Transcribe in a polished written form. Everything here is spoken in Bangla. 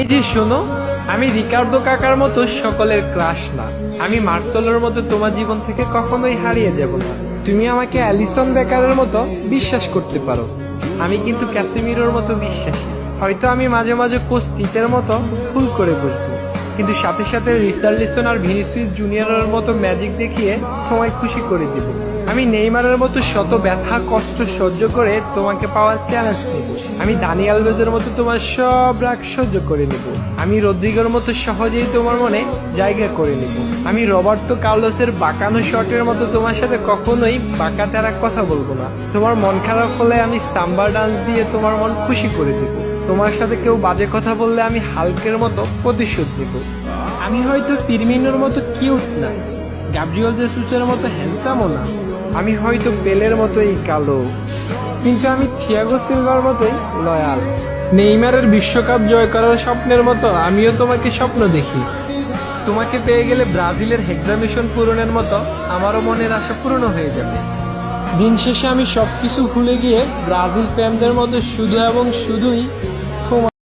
এই যে শোনো, আমি রিকার্ডো কাকার মতো সকলের ক্রাশ না, আমি মার্সেলোর মতো তোমার জীবন থেকে কখনোই হারিয়ে যাব না। তুমি আমাকে অ্যালিসন বেকারের মতো বিশ্বাস করতে পারো, আমি কিন্তু ক্যাসিমিরোর মতো বিশ্বাসী। হয়তো আমি মাঝে মাঝে কোচ টিটের মতো ভুল করে বসবো, কিন্তু সাথে সাথে রিচার্লিসন আর ভিনিসিয়াস জুনিয়রের মতো ম্যাজিক দেখিয়ে তোমায় খুশি করে দিব। আমি নেইমারের মতো শত ব্যথা কষ্ট সহ্য করে তোমাকে পাওয়ার চ্যালেঞ্জ নেব। আমি দানি আলভেজের মতো তোমার সব রাগ সহ্য করে নেব। আমি রদ্রিগোর মতো সহজেই তোমার মনে জায়গা করে নেব। আমি রবার্টো কার্লোসের বাঁকানো শটের মতো তোমার সাথে কখনোই বাঁকা তেরা কথা বলবো না। তোমার মন খারাপ হলে আমি সাম্বার ডান্স দিয়ে তোমার মন খুশি করে দেব। তোমার সাথে কেউ বাজে কথা বললে আমি হালকের মতো প্রতিশোধ নেব। আমি হয়তো ফিরমিনোর মতো কিউট না, গ্যাব্রিয়েল জেসুসের মতো হ্যান্ডসামও না, আমি হয়তো পেলের মতোই কালো, কিন্তু আমি থিয়াগো সিলভার মতোই লয়াল। নেইমারের বিশ্বকাপ জয় করার স্বপ্নের মতো আমিও তোমাকে স্বপ্ন দেখি। তোমাকে পেয়ে গেলে ব্রাজিলের হেক্সা মিশন পূরণের মতো আমারও মনের আশা পূর্ণ হয়ে যাবে। দিন শেষে আমি সবকিছু ভুলে গিয়ে ব্রাজিল ফ্যানদের মধ্যে শুধু এবং শুধুই